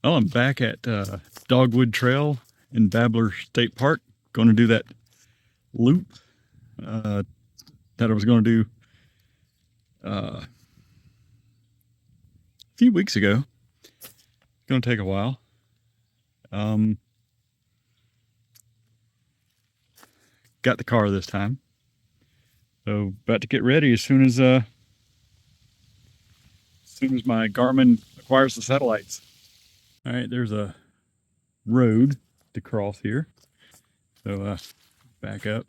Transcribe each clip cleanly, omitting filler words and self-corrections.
Well, I'm back at Dogwood Trail in Babler State Park. Going to do that loop that I was going to do a few weeks ago. Going to take a while. Got the car this time, so about to get ready as soon as my Garmin acquires the satellites. All right, there's a road to cross here, so back up.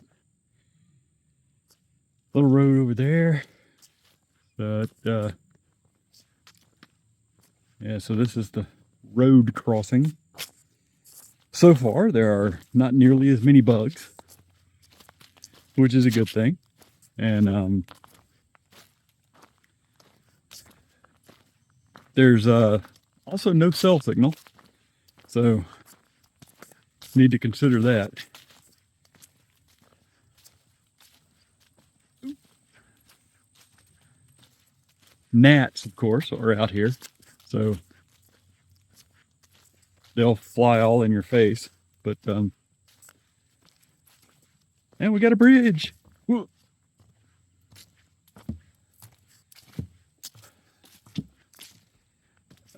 Little road over there. But yeah, so this is the road crossing. So far, there are not nearly as many bugs, which is a good thing. And there's also no cell signal, so need to consider that. Gnats, of course, are out here, so they'll fly all in your face. But and we got a bridge. Whoa.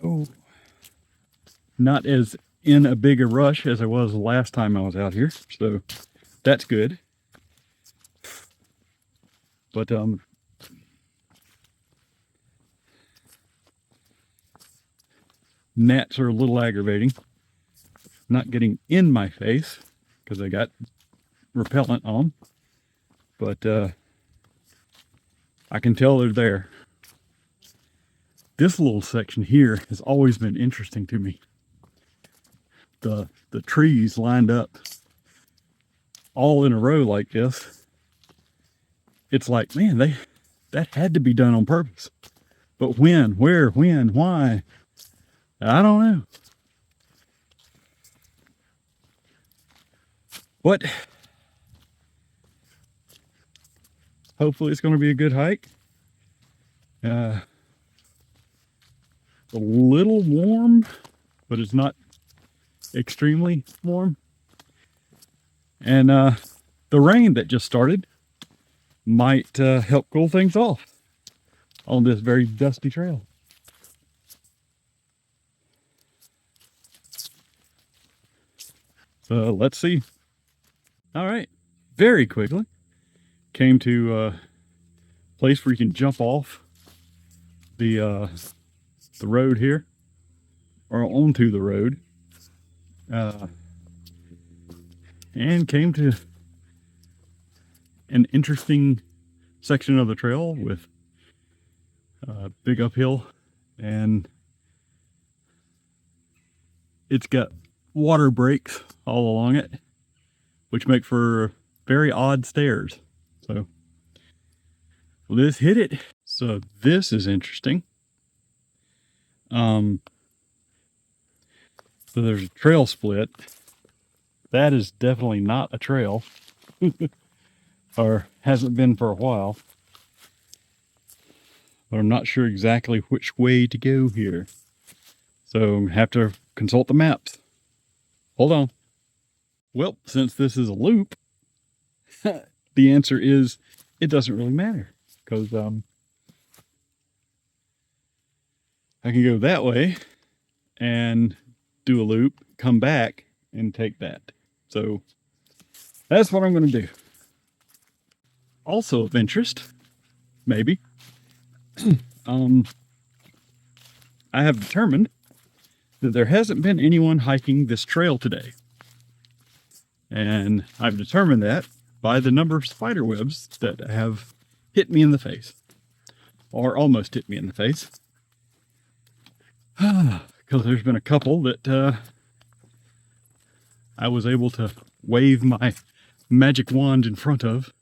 Oh, not as in a big a rush as I was the last time I was out here, so that's good. But gnats are a little aggravating. Not getting in my face because I got repellent on, but I can tell they're there. This little section here has always been interesting to me. The trees lined up all in a row like this. It's like, man, that had to be done on purpose. But when, where, when, why? I don't know. But hopefully it's going to be a good hike. A little warm, but it's not extremely warm. And the rain that just started might help cool things off on this very dusty trail. So let's see. All right, very quickly came to a place where you can jump off the road here, or onto the road, and came to an interesting section of the trail with big uphill, and it's got water breaks all along it, which make for very odd stairs. So let's hit it. So this is interesting. So there's a trail split. That is definitely not a trail, or hasn't been for a while. But I'm not sure exactly which way to go here. So I have to consult the maps. Hold on. Well, since this is a loop, the answer is it doesn't really matter, because I can go that way and do a loop, come back and take that. So that's what I'm going to do. Also of interest, maybe, I have determined that there hasn't been anyone hiking this trail today. And I've determined that by the number of spider webs that have hit me in the face, or almost hit me in the face. Because there's been a couple that I was able to wave my magic wand in front of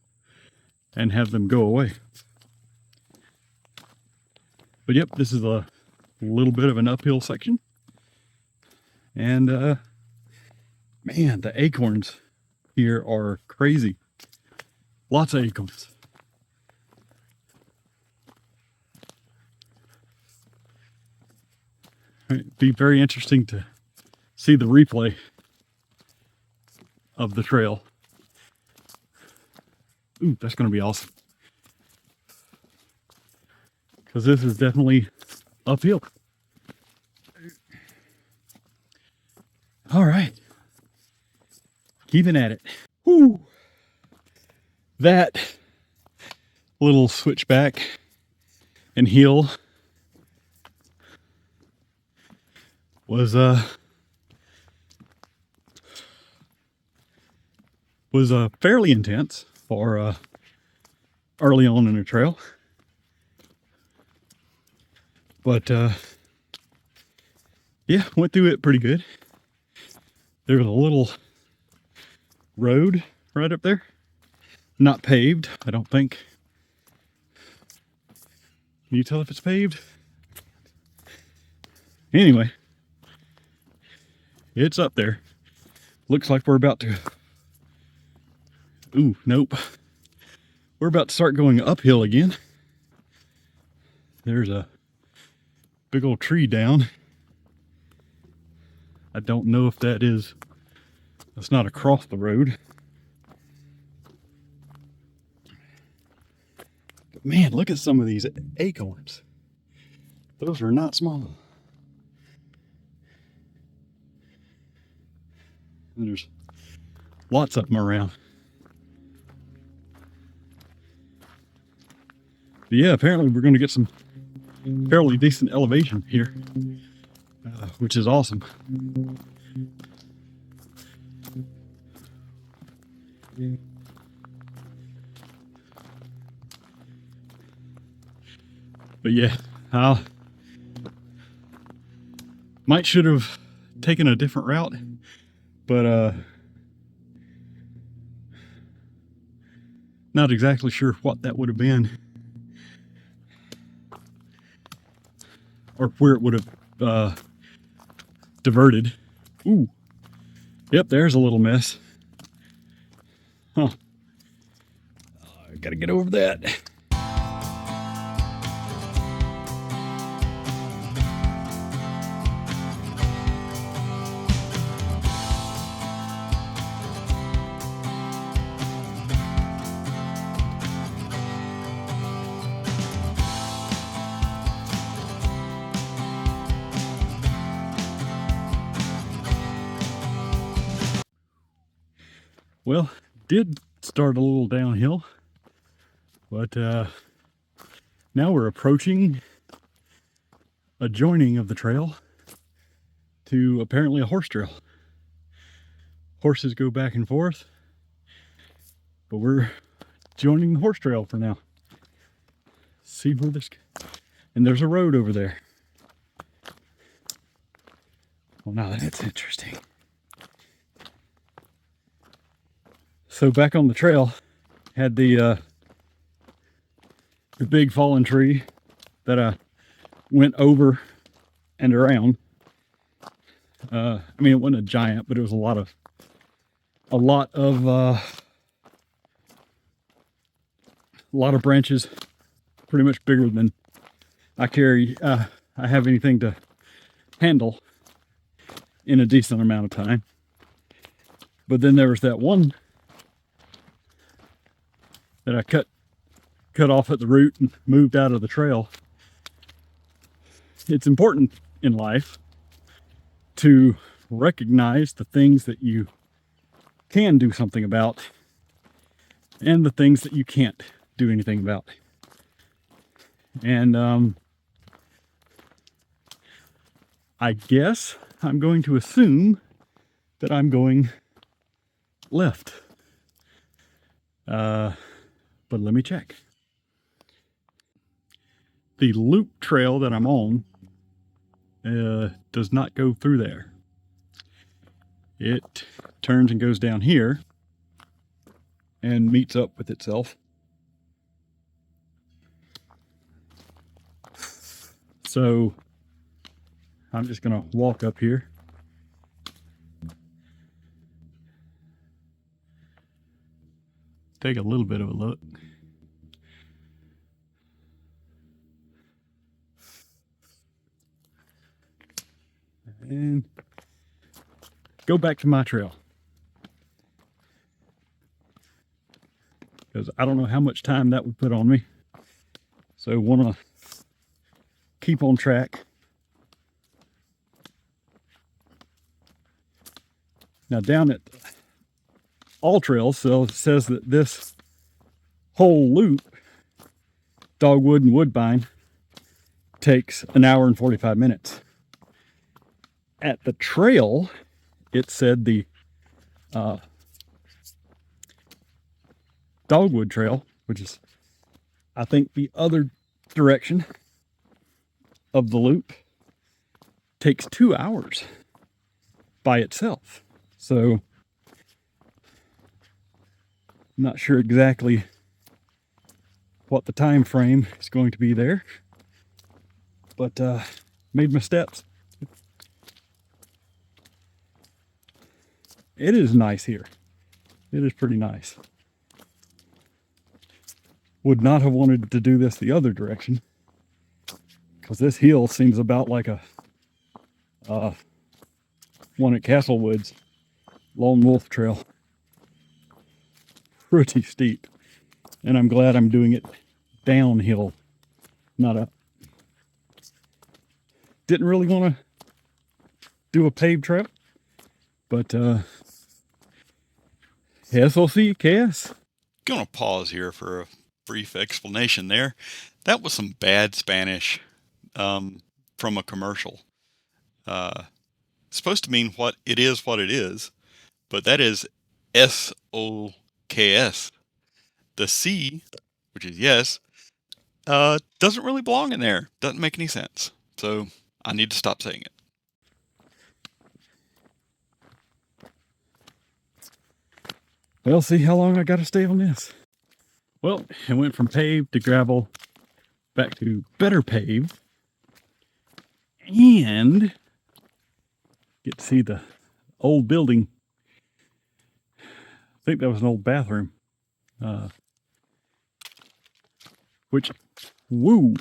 and have them go away. But yep, this is a little bit of an uphill section. And man, the acorns here are crazy. Lots of acorns. It'd be very interesting to see the replay of the trail. Ooh, that's going to be awesome. Because this is definitely uphill. All right. Keeping at it. Whoo! That little switchback and hill was fairly intense for early on in the trail, but yeah, went through it pretty good. There was a little road right up there, not paved, I don't think. Can you tell if it's paved? Anyway, it's up there. Looks like we're about to... Ooh, nope. We're about to start going uphill again. There's a big old tree down. I don't know if that's not across the road. But man, look at some of these acorns. Those are not small. And there's lots of them around. But yeah, apparently we're going to get some fairly decent elevation here, which is awesome. But yeah, I should have taken a different route, but not exactly sure what that would have been, or where it would have diverted. Ooh, yep, there's a little mess. Huh. I gotta get over that. Well, did start a little downhill, but now we're approaching a joining of the trail to apparently a horse trail. Horses go back and forth, but we're joining the horse trail for now. See where this... And there's a road over there. Well, now that's interesting. So back on the trail, had the big fallen tree that I went over and around. I mean, it wasn't a giant, but it was a lot of branches, pretty much bigger than I have anything to handle in a decent amount of time. But then there was that one that I cut off at the root and moved out of the trail. It's important in life to recognize the things that you can do something about and the things that you can't do anything about. And I guess I'm going to assume that I'm going left. But let me check. The loop trail that I'm on does not go through there. It turns and goes down here and meets up with itself. So I'm just going to walk up here. Take a little bit of a look. go back to my trail. Because I don't know how much time that would put on me. So want to keep on track. Now down at All Trails, so it says that this whole loop, Dogwood and Woodbine, takes an hour and 45 minutes. At the trail, it said the Dogwood Trail, which is, I think, the other direction of the loop, takes 2 hours by itself. So, I'm not sure exactly what the time frame is going to be there, but made my steps. It is nice here. It is pretty nice. Would not have wanted to do this the other direction, because this hill seems about like a one at Castlewood's Lone Wolf Trail. Pretty steep. And I'm glad I'm doing it downhill, not up. Didn't really want to do a paved trail, but SOC, Gonna pause here for a brief explanation there. That was some bad Spanish from a commercial. It's supposed to mean what it is, but that is SOKS. The C, which is yes, doesn't really belong in there. Doesn't make any sense. So I need to stop saying it. Well, see how long I got to stay on this. Well, it went from paved to gravel, back to better paved, and get to see the old building. I think that was an old bathroom. Which, woo!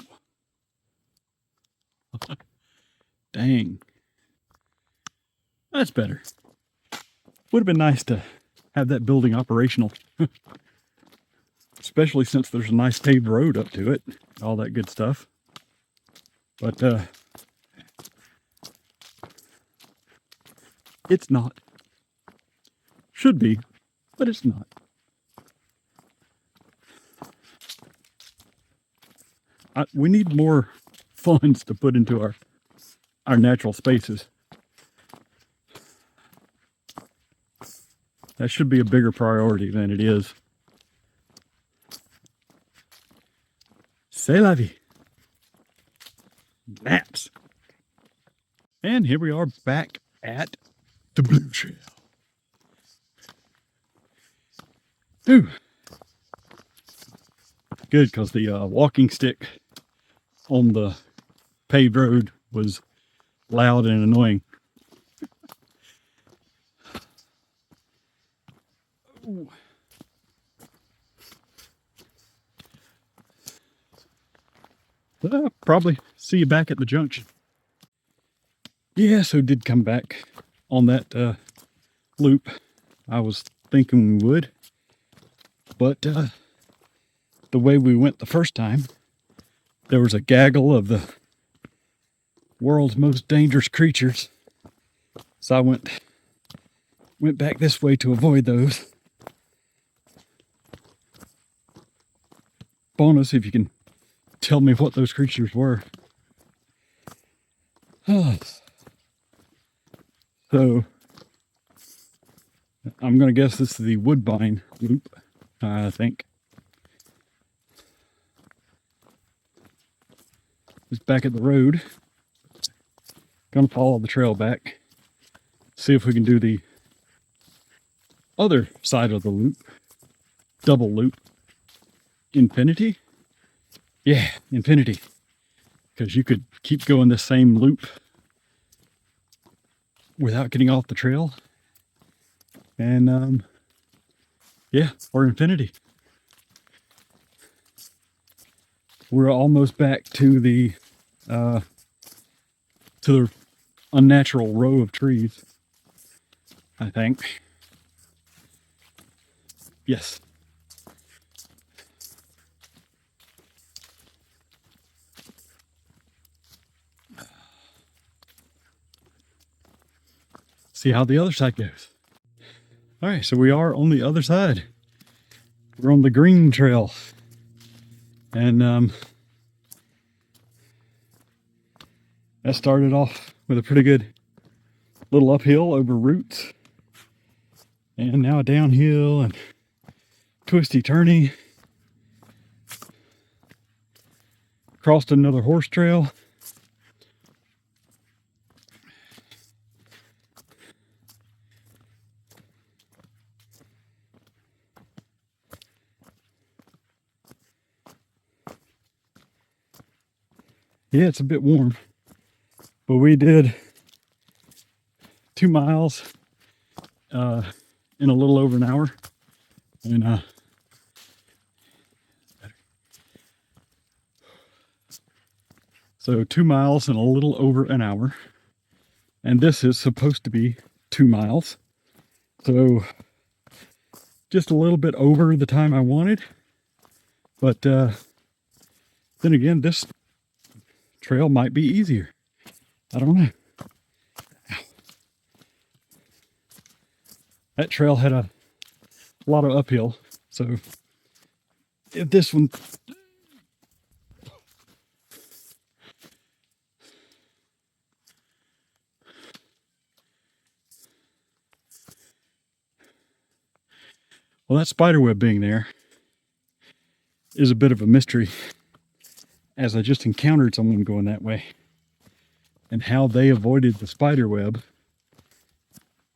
Dang. That's better. Would have been nice to have that building operational. Especially since there's a nice paved road up to it. All that good stuff. But, it's not. Should be, but it's not. We need more funds to put into our natural spaces. That should be a bigger priority than it is. C'est la vie. Naps. And here we are back at the Blue Trail. Ooh. Good, because the walking stick on the paved road was loud and annoying. Ooh. But I'll probably see you back at the junction. Yeah, so did come back on that loop. I was thinking we would. But the way we went the first time, there was a gaggle of the world's most dangerous creatures. So I went back this way to avoid those. Bonus if you can tell me what those creatures were. So, I'm going to guess this is the Woodbine loop, I think. It's back at the road. Gonna follow the trail back. See if we can do the other side of the loop. Double loop. Infinity? Yeah, infinity. Because you could keep going this same loop without getting off the trail. And yeah, or infinity. We're almost back to the unnatural row of trees. I think. Yes. See how the other side goes. All right, so we are on the other side. We're on the green trail. And that started off with a pretty good little uphill over roots. And now downhill and twisty turny. Crossed another horse trail. Yeah, it's a bit warm, but we did 2 miles in a little over an hour. And so 2 miles in a little over an hour. And this is supposed to be 2 miles. So just a little bit over the time I wanted. But then again, this trail might be easier. I don't know. Ow. That trail had a lot of uphill. So if this one, well, that spiderweb being there is a bit of a mystery, as I just encountered someone going that way. And how they avoided the spiderweb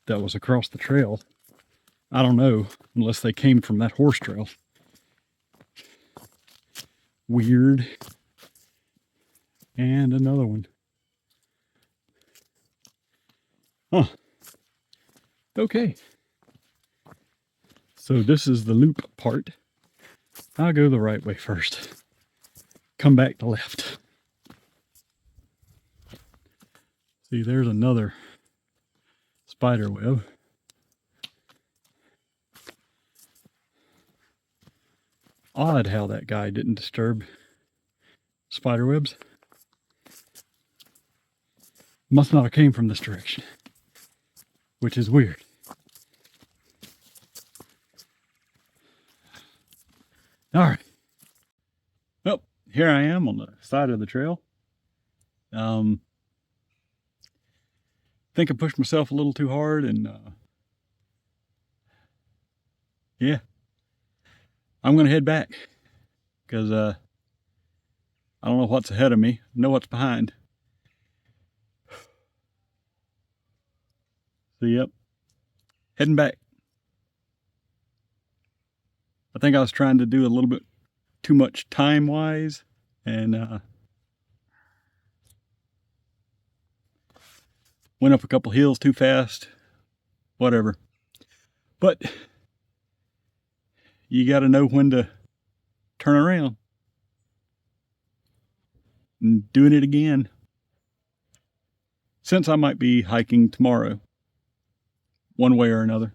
that was across the trail, I don't know, unless they came from that horse trail. Weird. And another one. Huh. Okay. So this is the loop part. I'll go the right way first. Come back to left. See, there's another spider web. Odd how that guy didn't disturb spider webs. Must not have came from this direction, which is weird. All right. Well, here I am on the side of the trail. Think I pushed myself a little too hard, and yeah, I'm gonna head back because I don't know what's ahead of me. I know what's behind. So yep, heading back. I think I was trying to do a little bit too much time-wise, and went up a couple hills too fast. Whatever. But you got to know when to turn around. And doing it again. Since I might be hiking tomorrow, one way or another.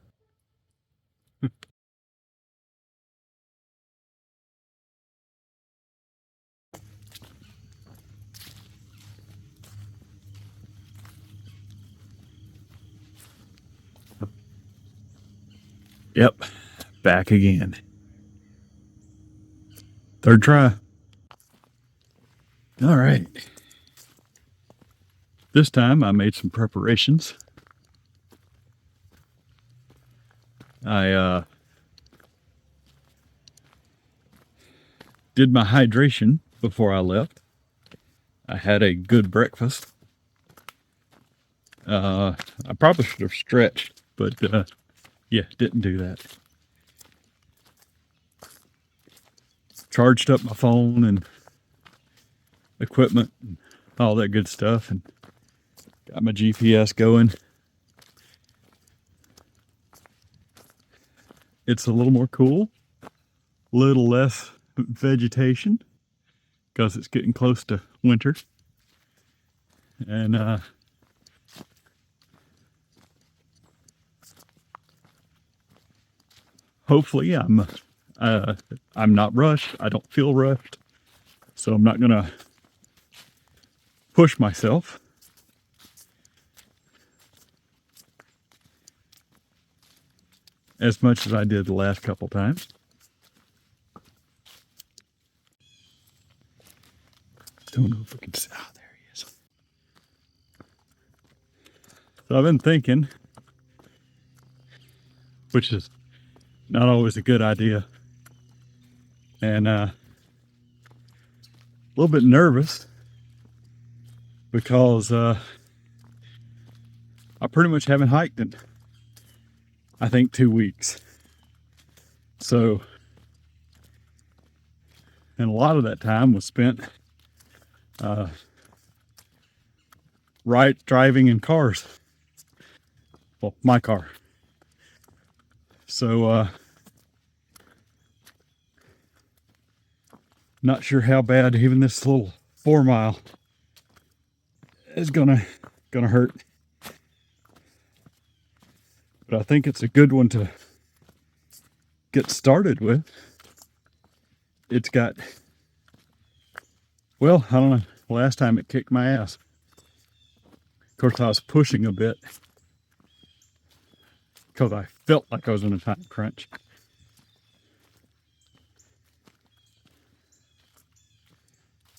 Yep, back again. Third try. All right. This time I made some preparations. I did my hydration before I left. I had a good breakfast. I probably should have stretched, but yeah, didn't do that. Charged up my phone and equipment and all that good stuff, and got my GPS going. It's a little more cool, a little less vegetation because it's getting close to winter. And hopefully I'm not rushed. I don't feel rushed, so I'm not gonna push myself. As much as I did the last couple times. Don't know if we can see. Oh, there he is. So I've been thinking, which is not always a good idea, and a little bit nervous because I pretty much haven't hiked in, I think, 2 weeks. So, and a lot of that time was spent driving in cars. Well, my car. So, not sure how bad even this little 4 mile is gonna hurt. But I think it's a good one to get started with. It's got, well, I don't know, last time it kicked my ass. Of course, I was pushing a bit because I felt like I was in a time crunch.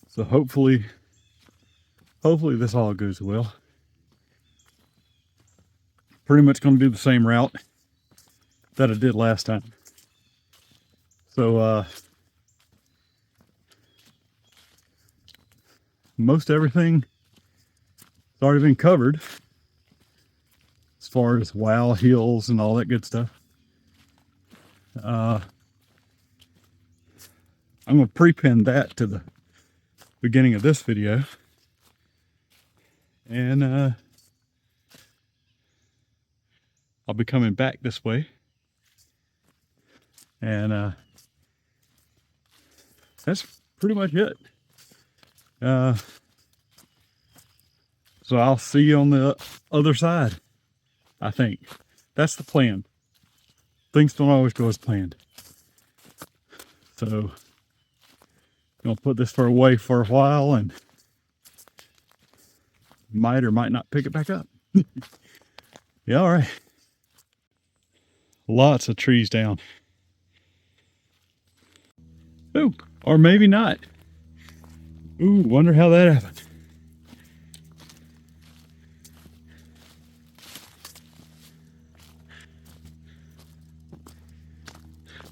So hopefully this all goes well. Pretty much going to do the same route that I did last time. So most everything has already been covered as far as wow hills and all that good stuff. I'm going to pre-pin that to the beginning of this video, and I'll be coming back this way, and that's pretty much it. So I'll see you on the other side. I think that's the plan. Things don't always go as planned. So I'm gonna put this away for a while and might or might not pick it back up. Yeah, all right. Lots of trees down. Ooh, or maybe not. Ooh, wonder how that happened.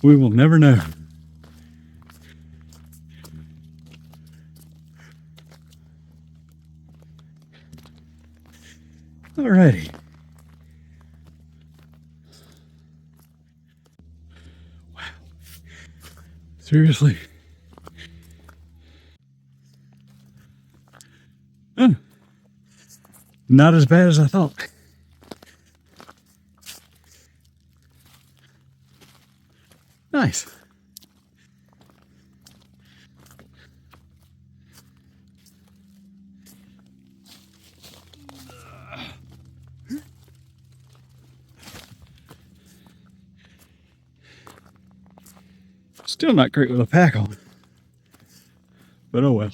We will never know. Alrighty. Wow. Seriously. Not as bad as I thought. Nice. Still not great with a pack on, but oh well.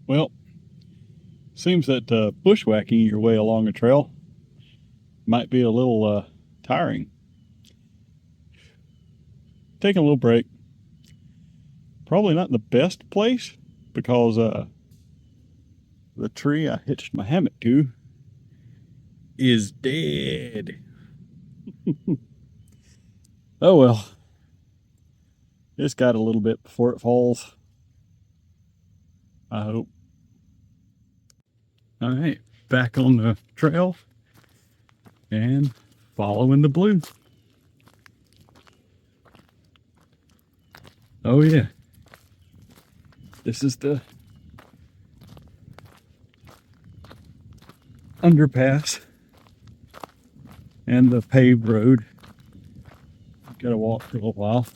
Well, seems that bushwhacking your way along a trail might be a little tiring. Taking a little break. Probably not the best place because the tree I hitched my hammock to is dead. Oh well. It's got a little bit before it falls, I hope. All right, back on the trail and following the blue. Oh yeah, this is the underpass and the paved road. Gotta walk for a little while.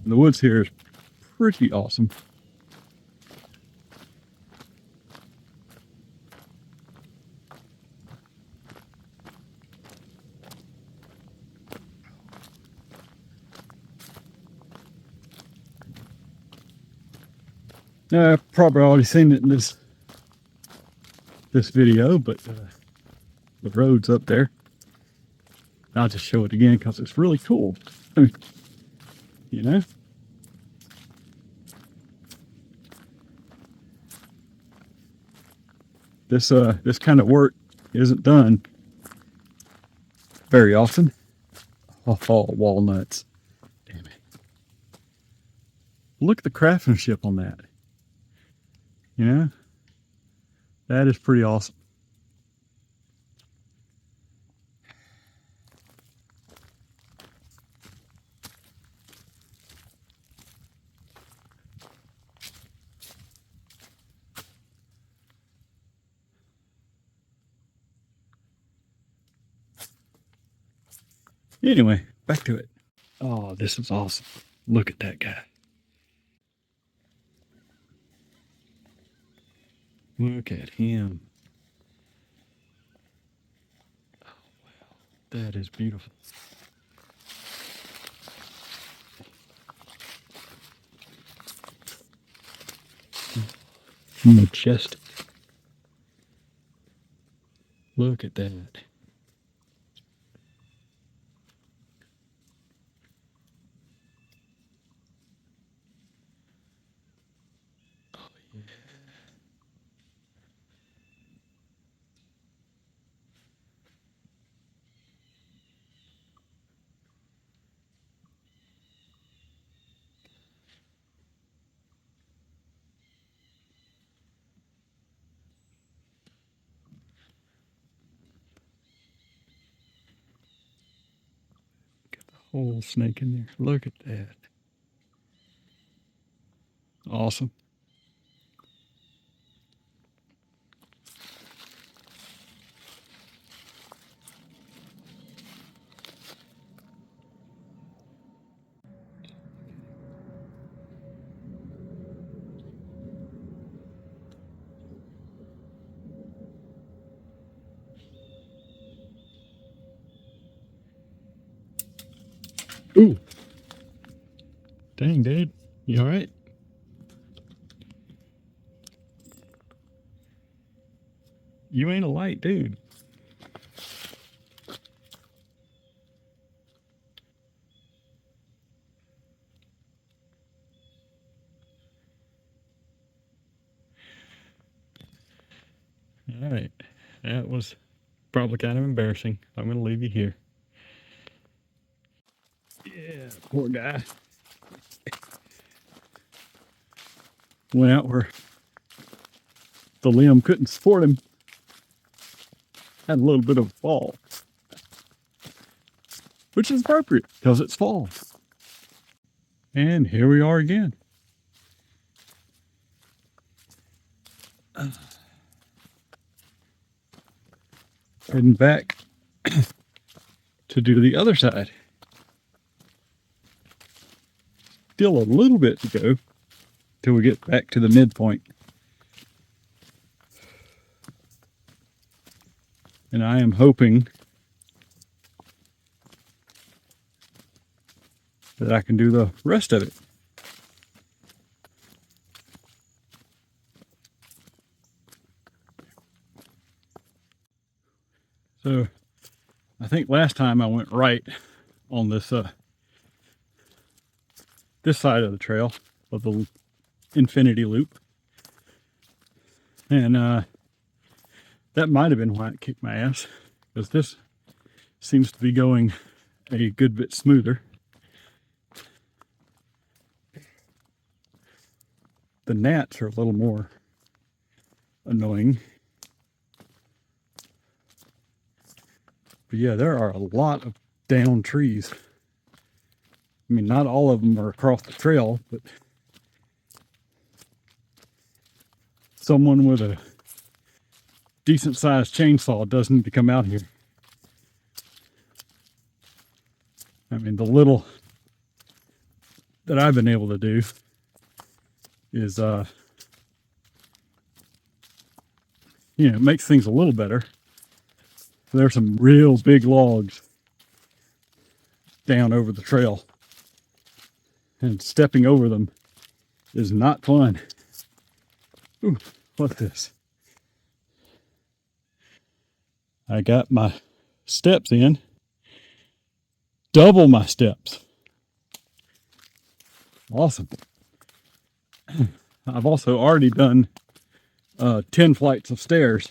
The woods here is pretty awesome. I've probably already seen it in this video, but the road's up there. I'll just show it again because it's really cool. You know? This kind of work isn't done very often. Oh, walnuts. Damn it. Look at the craftsmanship on that. You know? That is pretty awesome. Anyway, back to it. Oh, this is awesome. Look at that guy. Look at him. Oh, wow. That is beautiful. Majestic. Look at that. Oh, yeah. Got the whole snake in there. Look at that. Awesome. Ooh. Dang, dude. You all right? You ain't a light dude. All right. That was probably kind of embarrassing. I'm going to leave you here. Yeah, poor guy. Went out where the limb couldn't support him. Had a little bit of a fall. Which is appropriate because it's fall. And here we are again. Heading back to do the other side. Still a little bit to go till we get back to the midpoint. And I am hoping that I can do the rest of it. So I think last time I went right on this this side of the trail of the infinity loop. And that might have been why it kicked my ass, because this seems to be going a good bit smoother. The gnats are a little more annoying. But yeah, there are a lot of down trees. I mean, not all of them are across the trail, but someone with a decent sized chainsaw does need to come out here. I mean, the little that I've been able to do is, you know, it makes things a little better. There's some real big logs down over the trail, and stepping over them is not fun. Ooh, what's this? I got my steps in. Double my steps. Awesome. I've also already done 10 flights of stairs,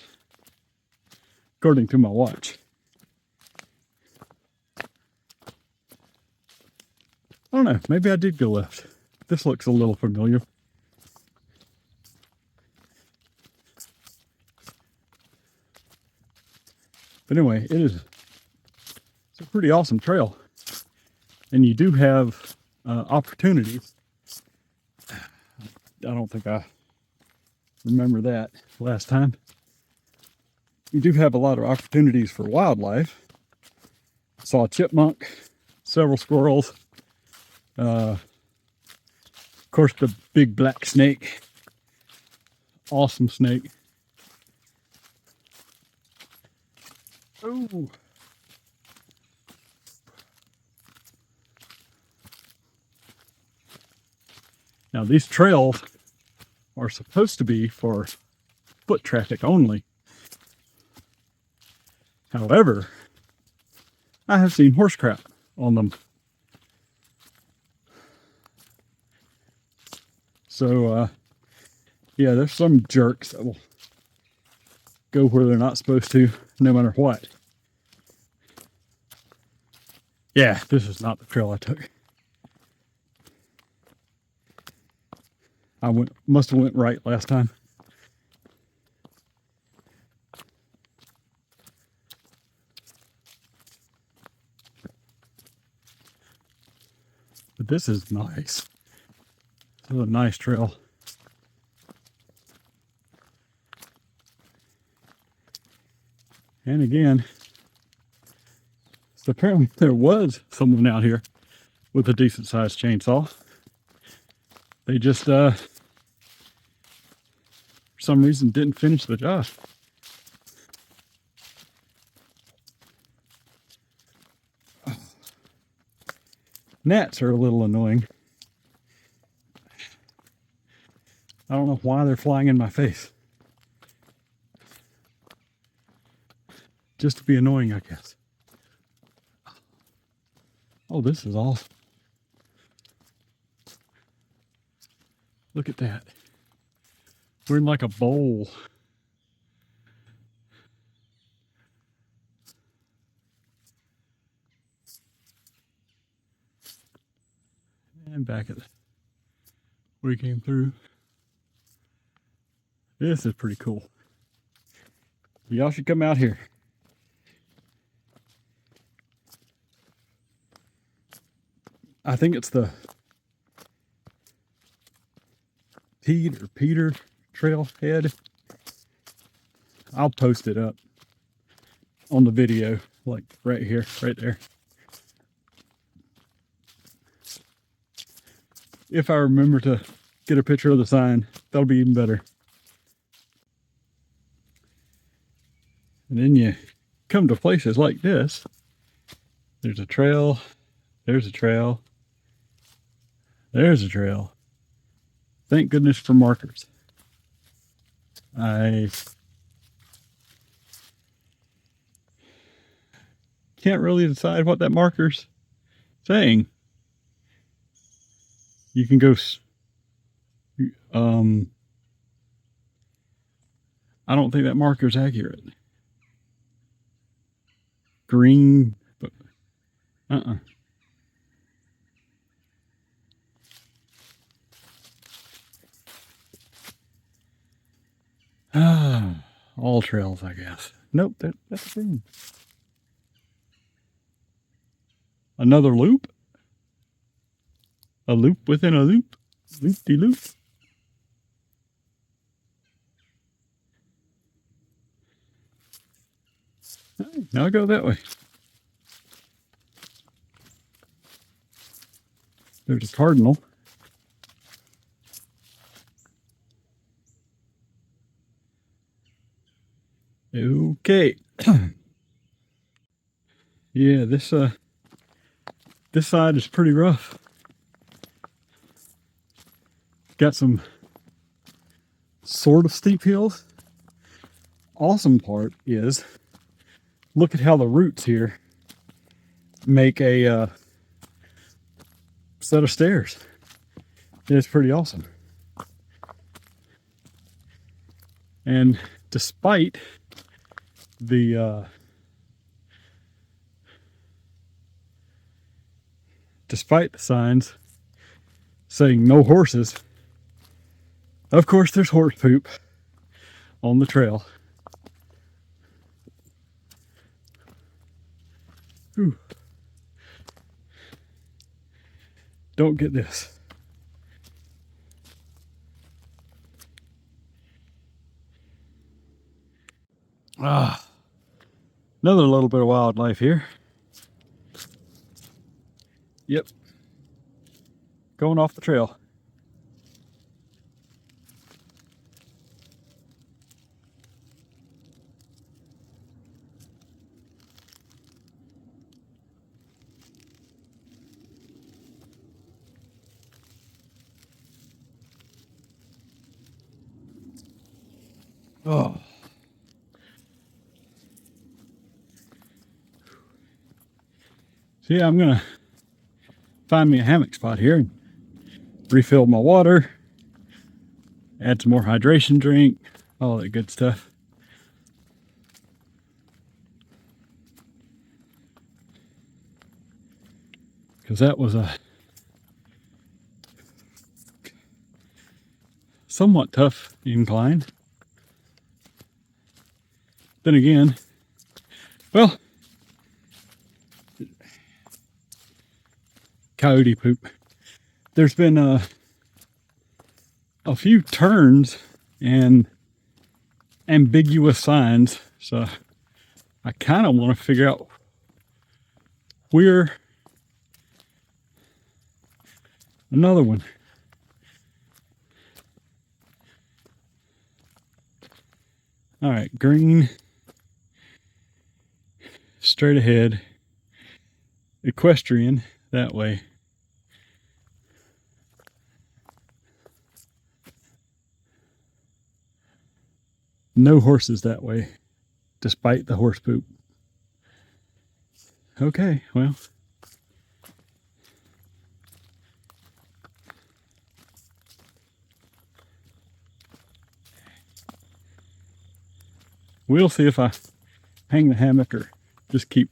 according to my watch. I don't know, maybe I did go left. This looks a little familiar. But anyway, it's a pretty awesome trail. And you do have opportunities. I don't think I remember that last time. You do have a lot of opportunities for wildlife. Saw a chipmunk, several squirrels, of course the big black snake. Awesome snake. Oh. Now these trails are supposed to be for foot traffic only. However, I have seen horse crap on them. So, yeah, there's some jerks that will go where they're not supposed to, no matter what. Yeah, this is not the trail I took. I must have went right last time. But this is nice. This is a nice trail. And again, so apparently there was someone out here with a decent sized chainsaw. They just, for some reason, didn't finish the job. Gnats are a little annoying. I don't know why they're flying in my face. Just to be annoying, I guess. Oh, this is awesome. Look at that. We're in like a bowl. And back at where we came through. This is pretty cool. Y'all should come out here. I think it's the Peter Trailhead. I'll post it up on the video, like right here, right there. If I remember to get a picture of the sign, that'll be even better. And then you come to places like this. There's a trail, there's a trail, there's a trail. Thank goodness for markers. I can't really decide what that marker's saying. You can go, I don't think that marker's accurate. Green, but all trails, I guess. Nope, that's green. Another loop? A loop within a loop? Loop-de-loop? Now I go that way. There's a cardinal. Okay. Yeah, this side is pretty rough. Got some sort of steep hills. Awesome part is, look at how the roots here make a set of stairs. It's pretty awesome. And despite the signs saying no horses, of course there's horse poop on the trail. Whew. Don't get this. Another little bit of wildlife here. Yep. Going off the trail. Oh. So yeah, I'm gonna find me a hammock spot here and refill my water, add some more hydration drink, all that good stuff. Because that was a somewhat tough incline. Then again, well, coyote poop. There's been a few turns and ambiguous signs, so I kind of want to figure out where another one. All right, green, straight ahead, equestrian that way. No horses that way, despite the horse poop. Okay, well. We'll see if I hang the hammock or just keep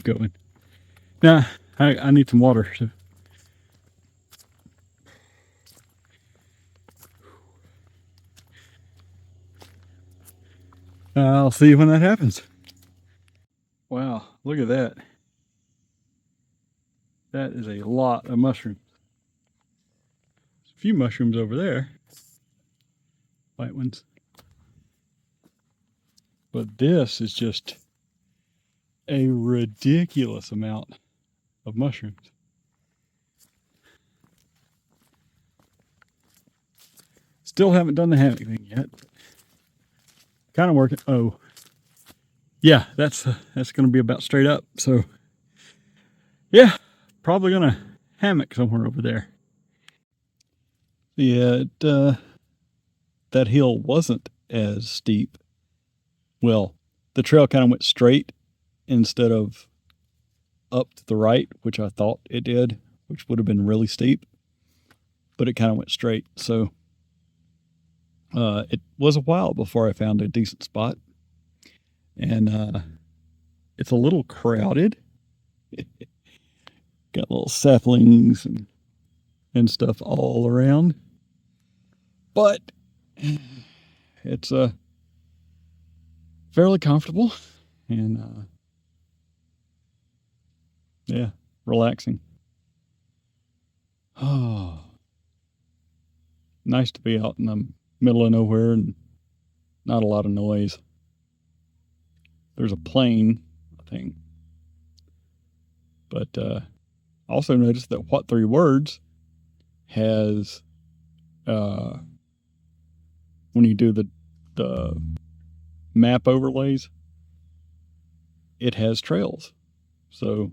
going. Now, I need some water. So. I'll see you when that happens. Wow, look at that. That is a lot of mushrooms. There's a few mushrooms over there. White ones. But this is just a ridiculous amount of mushrooms. Still haven't done the hammock thing yet. Kind of working. Oh, yeah, that's going to be about straight up. So, yeah, probably going to hammock somewhere over there. Yeah, that hill wasn't as steep. Well, the trail kind of went straight instead of up to the right, which I thought it did, which would have been really steep. But it kind of went straight. So it was a while before I found a decent spot. And it's a little crowded. Got little saplings and stuff all around. But it's fairly comfortable and yeah, relaxing. Oh, nice to be out in the middle of nowhere and not a lot of noise. There's a plane, I think. But also noticed that What Three Words has when you do the map overlays, it has trails. So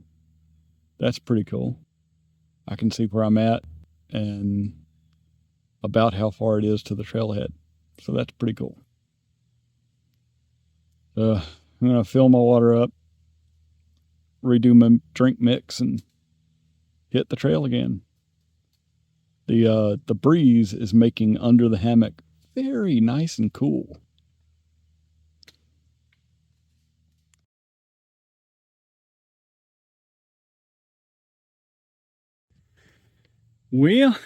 that's pretty cool. I can see where I'm at and about how far it is to the trailhead. So that's pretty cool. I'm gonna fill my water up, redo my drink mix, and hit the trail again. The breeze is making under the hammock very nice and cool. Well,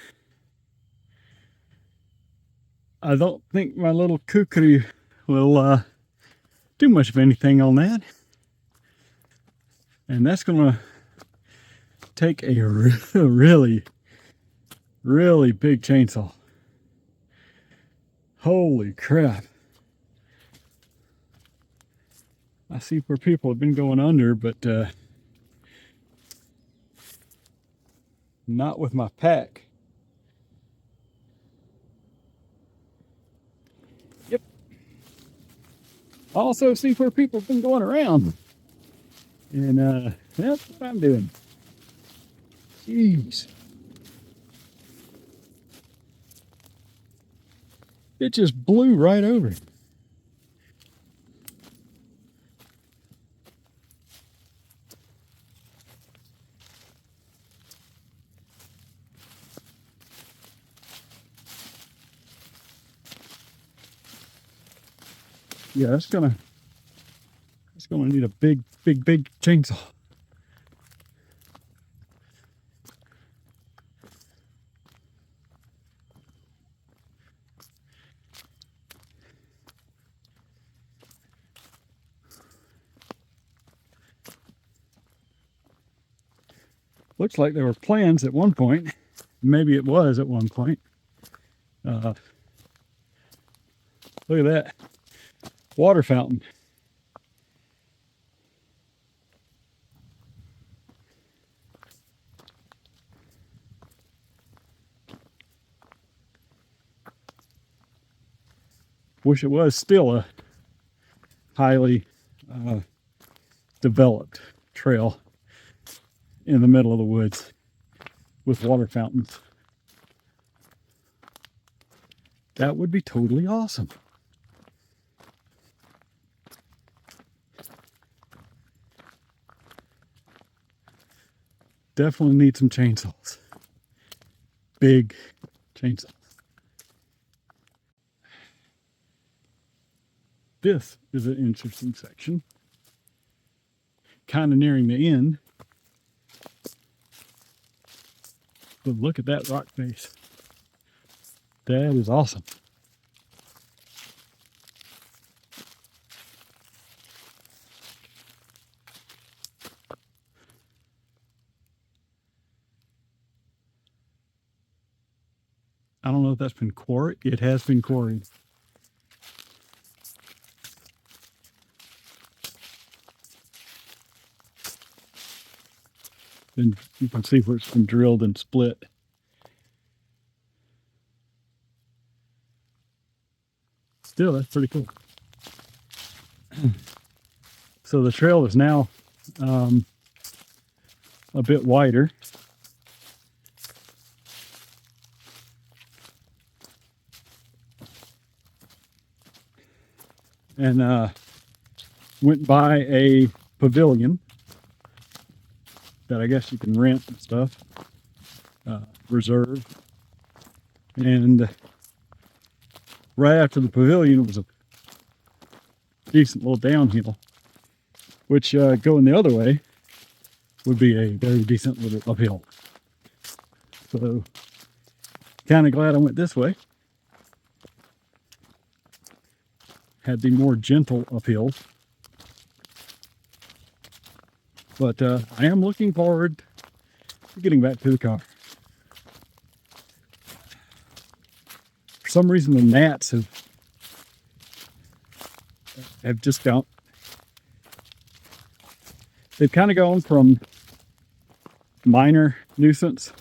I don't think my little kukri will do much of anything on that. And that's gonna take a really, really big chainsaw. Holy crap. I see where people have been going under, but not with my pack. Yep. Also see where people have been going around. And that's what I'm doing. Jeez. It just blew right over. Yeah, it's gonna need a big chainsaw. Looks like there were plans at one point. Maybe it was at one point. Look at that water fountain. Wish it was still a highly developed trail in the middle of the woods with water fountains. That would be totally awesome. Definitely need some chainsaws. Big chainsaws. This is an interesting section. Kind of nearing the end. But look at that rock face. That is awesome. I don't know if that's been quarried. It has been quarried. Then you can see where it's been drilled and split. Still, that's pretty cool. So the trail is now a bit wider. And went by a pavilion that I guess you can rent and stuff, reserve. And right after the pavilion was a decent little downhill, which going the other way would be a very decent little uphill. So kind of glad I went this way. Had the more gentle uphills. But I am looking forward to getting back to the car. For some reason the gnats have just gone. They've kind of gone from minor nuisance,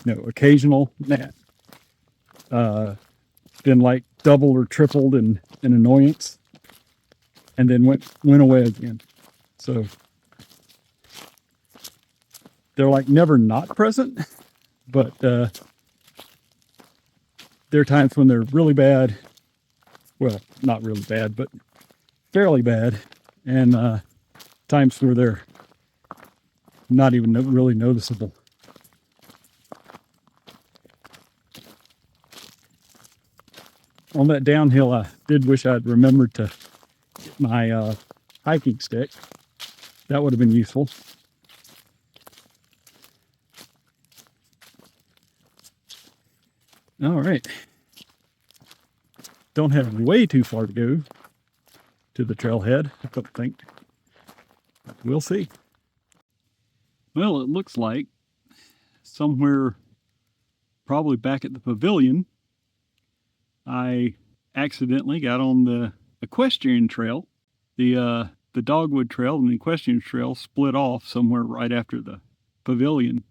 occasional gnat, then like doubled or tripled in annoyance, and then went away again. So they're like never not present, but there are times when they're really bad. Well, not really bad, but fairly bad. And times where they're not even really noticeable. On that downhill, I did wish I'd remembered to get my hiking stick. That would have been useful. All right. Don't have way too far to go to the trailhead, I don't think. We'll see. Well, it looks like somewhere probably back at the pavilion, I accidentally got on the equestrian trail. The Dogwood trail and the equestrian trail split off somewhere right after the pavilion.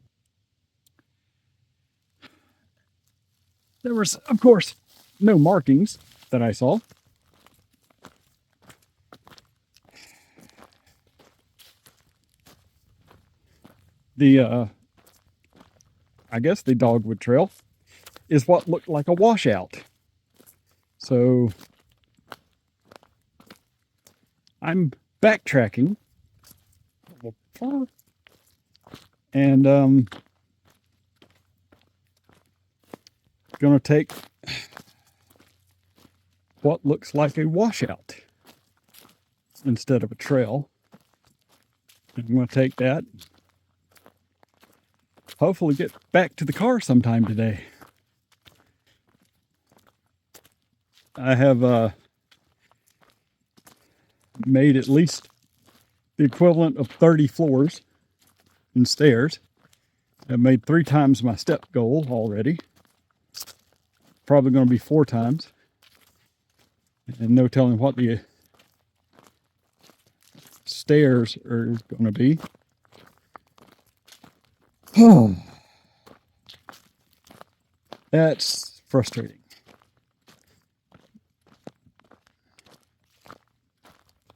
There was, of course, no markings that I saw. I guess the Dogwood trail is what looked like a washout. So I'm backtracking and gonna take what looks like a washout instead of a trail. I'm gonna take that, hopefully get back to the car sometime today. I have made at least the equivalent of 30 floors and stairs. I've made 3 times my step goal already. Probably going to be 4 times. And no telling what the stairs are going to be. That's frustrating.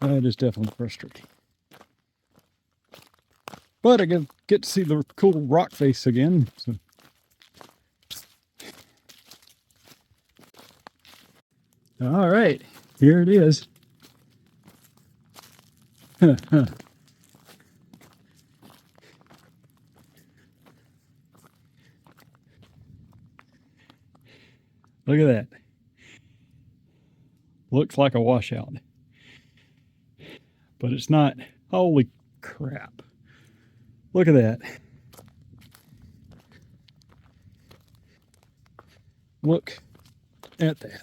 That is definitely frustrating. But I get to see the cool rock face again. So. All right, here it is. Look at that. Looks like a washout. But it's not. Holy crap. Look at that. Look at that.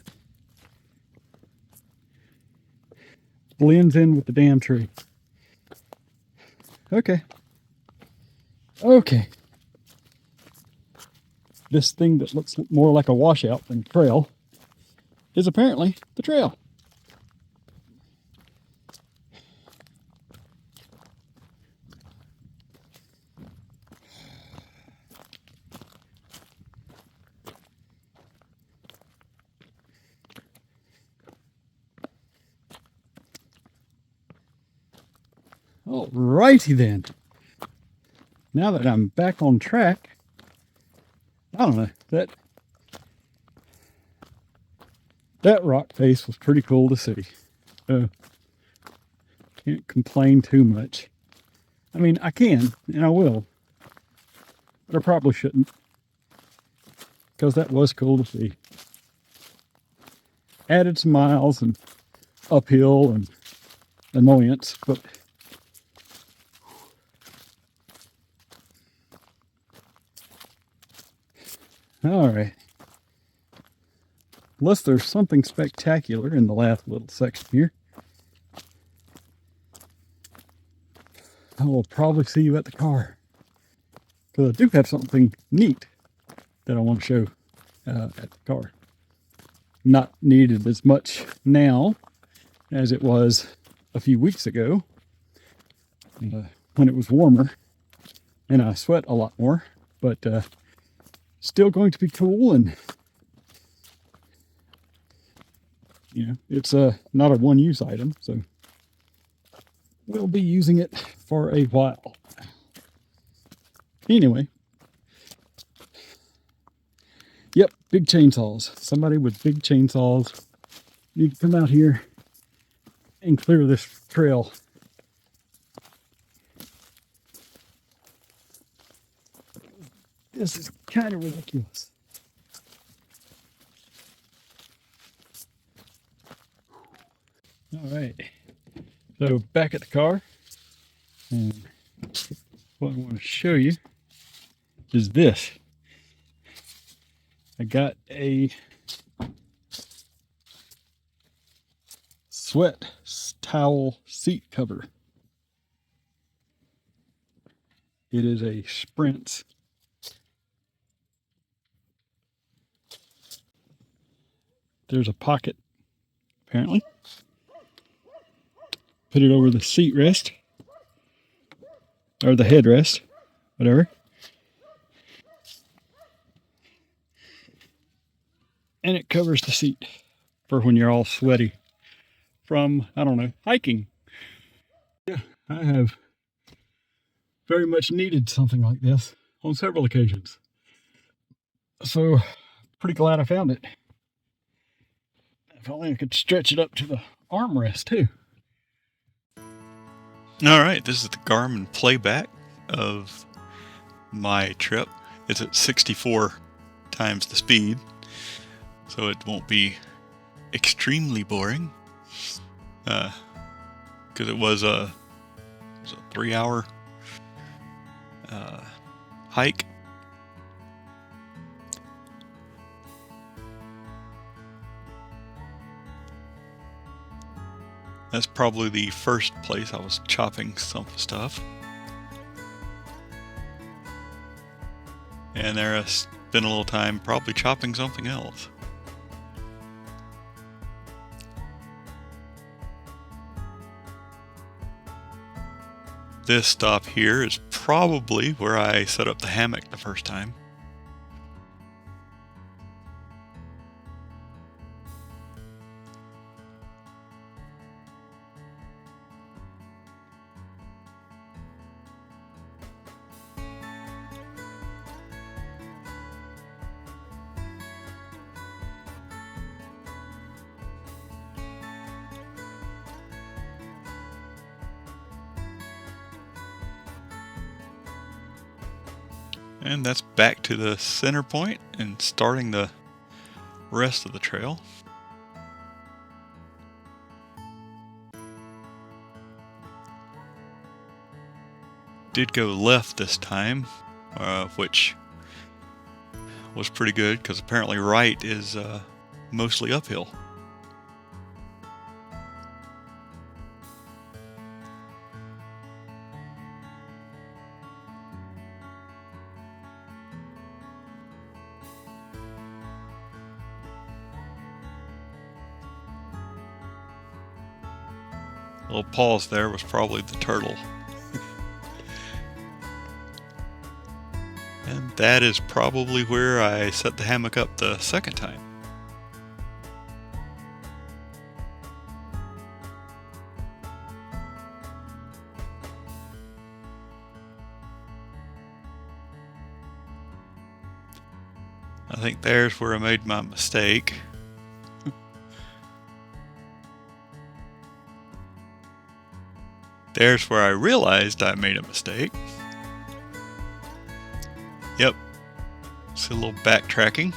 Blends in with the damn tree. Okay. Okay. This thing that looks more like a washout than a trail is apparently the trail. Alrighty then. Now that I'm back on track, I don't know, that rock face was pretty cool to see. Can't complain too much. I mean, I can, and I will, but I probably shouldn't, because that was cool to see. Added some miles and uphill and annoyance, but all right. Unless there's something spectacular in the last little section here, I will probably see you at the car. Because I do have something neat that I want to show at the car. Not needed as much now as it was a few weeks ago when it was warmer and I sweat a lot more, but still going to be cool, and you know, it's not a one-use item, so we'll be using it for a while. Anyway, Yep, big chainsaws. Somebody with big chainsaws need to come out here and clear this trail. This is kind of ridiculous. All right, so back at the car, and what I want to show you is this. I got a sweat towel seat cover. It is a Sprint. There's a pocket, apparently. Put it over the seat rest, or the headrest, whatever. And it covers the seat for when you're all sweaty from, I don't know, hiking. Yeah, I have very much needed something like this on several occasions. So, pretty glad I found it. If only I could stretch it up to the armrest too. All right, this is the Garmin playback of my trip. It's at 64 times the speed, so it won't be extremely boring. Because it was a 3-hour hike. That's probably the first place I was chopping some stuff. And there I spent a little time probably chopping something else. This stop here is probably where I set up the hammock the first time. And that's back to the center point and starting the rest of the trail. Did go left this time, which was pretty good because apparently right is mostly uphill. A little pause there was probably the turtle. And that is probably where I set the hammock up the second time. I think there's where I made my mistake. There's where I realized I made a mistake. Yep. It's a little backtracking.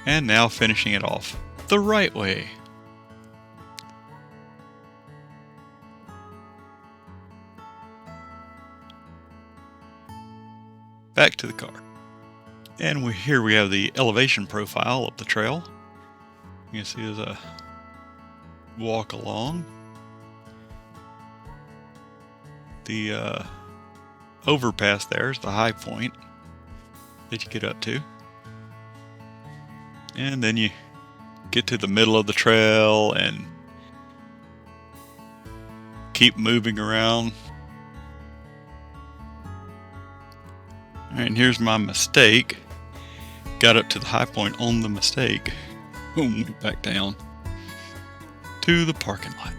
And now finishing it off the right way. Back to the car. And here we have the elevation profile of the trail. You can see there's a walk along. The overpass there is the high point that you get up to. And then you get to the middle of the trail and keep moving around. All right, and here's my mistake. Got up to the high point on the mistake. Boom, went back down to the parking lot.